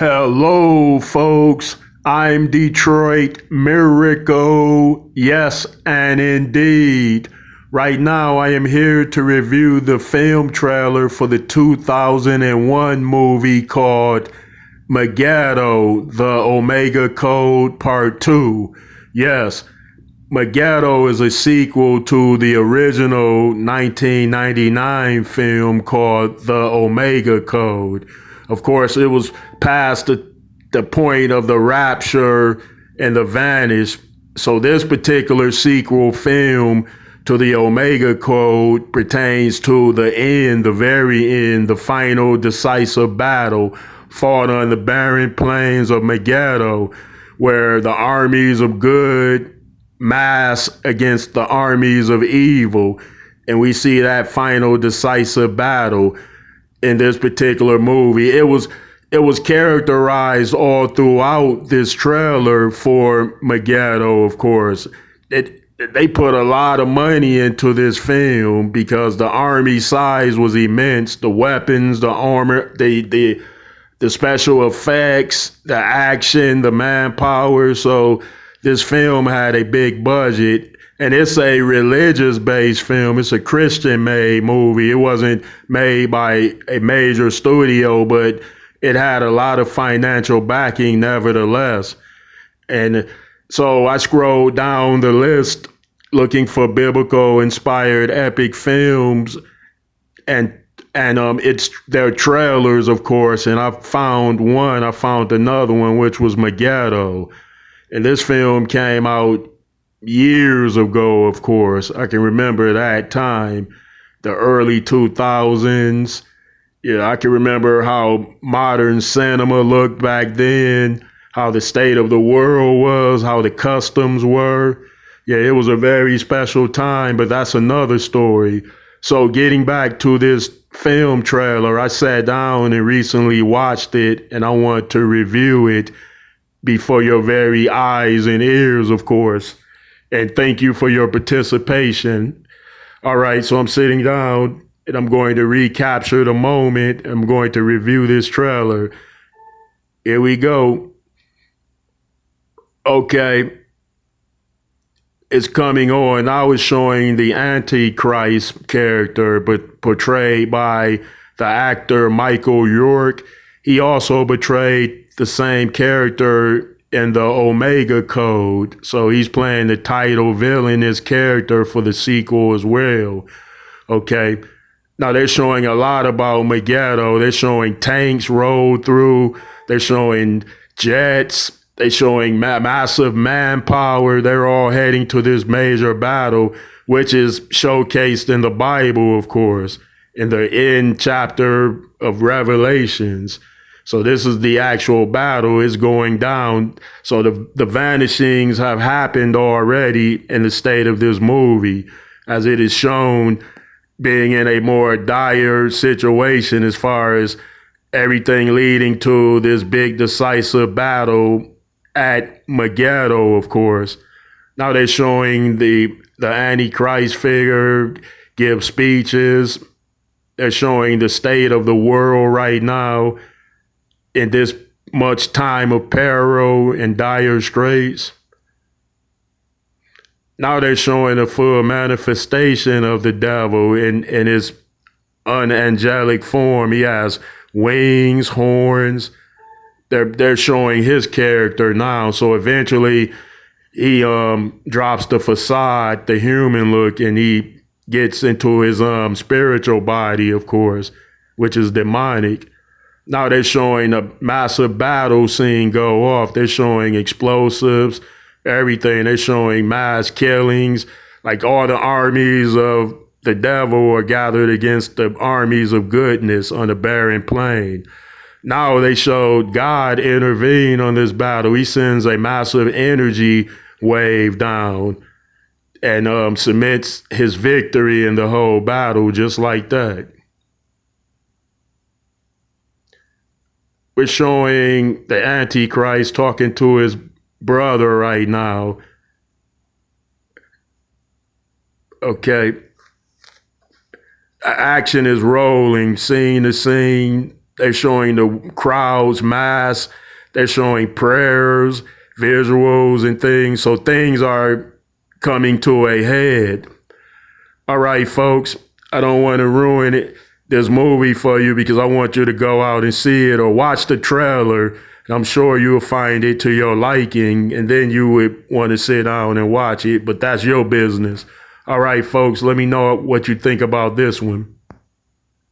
Hello, folks. I'm Detroit Miracle. Yes, and indeed. Right now, I am here to review the film trailer for the 2001 movie called Megiddo, The Omega Code Part 2. Yes, Megiddo is a sequel to the original 1999 film called The Omega Code. Of course, it was past the point of the rapture and the vanish. So this particular sequel film to the Omega Code pertains to the end, the very end, the final decisive battle fought on the barren plains of Megiddo, where the armies of good mass against the armies of evil. And we see that final decisive battle in this particular movie. It was characterized all throughout this trailer for Megiddo, of course. They put a lot of money into this film because the army size was immense. The weapons, the armor, the special effects, the action, the manpower. So this film had a big budget, and it's a religious-based film. It's a Christian-made movie. It wasn't made by a major studio, but it had a lot of financial backing nevertheless. And so I scrolled down the list looking for biblical-inspired epic films, and it's their trailers, of course, and I found another one, which was Megiddo. And this film came out years ago, of course. I can remember that time, the early 2000s. Yeah, I can remember how modern cinema looked back then, how the state of the world was, how the customs were. Yeah, it was a very special time, but that's another story. So getting back to this film trailer, I sat down and recently watched it, and I want to review it before your very eyes and ears, of course. And thank you for your participation. All right, so I'm sitting down and I'm going to recapture the moment. I'm going to review this trailer. Here we go. Okay. It's coming on. I was showing the Antichrist character, but portrayed by the actor Michael York. He also portrayed the same character in the Omega Code. So he's playing the title villainous character for the sequel as well. Okay. Now they're showing a lot about Megiddo. They're showing tanks roll through. They're showing jets. They're showing massive manpower. They're all heading to this major battle, which is showcased in the Bible, of course, in the end chapter of Revelations. So this is the actual battle is going down. So the vanishings have happened already in the state of this movie, as it is shown being in a more dire situation as far as everything leading to this big decisive battle at Megiddo, of course. Now they're showing the Antichrist figure give speeches. They're showing the state of the world right now in this much time of peril and dire straits. Now they're showing a full manifestation of the devil in his unangelic form. He has wings, horns. They're showing his character now. So eventually he drops the facade, the human look, and he gets into his spiritual body, of course, which is demonic. Now they're showing a massive battle scene go off. They're showing explosives, everything. They're showing mass killings, like all the armies of the devil are gathered against the armies of goodness on the barren plain. Now they showed God intervene on this battle. He sends a massive energy wave down and cements his victory in the whole battle just like that. We're showing the Antichrist talking to his brother right now. Okay. Action is rolling, scene to scene. They're showing the crowds mass. They're showing prayers, visuals, and things. So things are coming to a head. All right, folks, I don't want to ruin this movie for you because I want you to go out and see it or watch the trailer. And I'm sure you'll find it to your liking, and then you would want to sit down and watch it. But that's your business. All right, folks, let me know what you think about this one.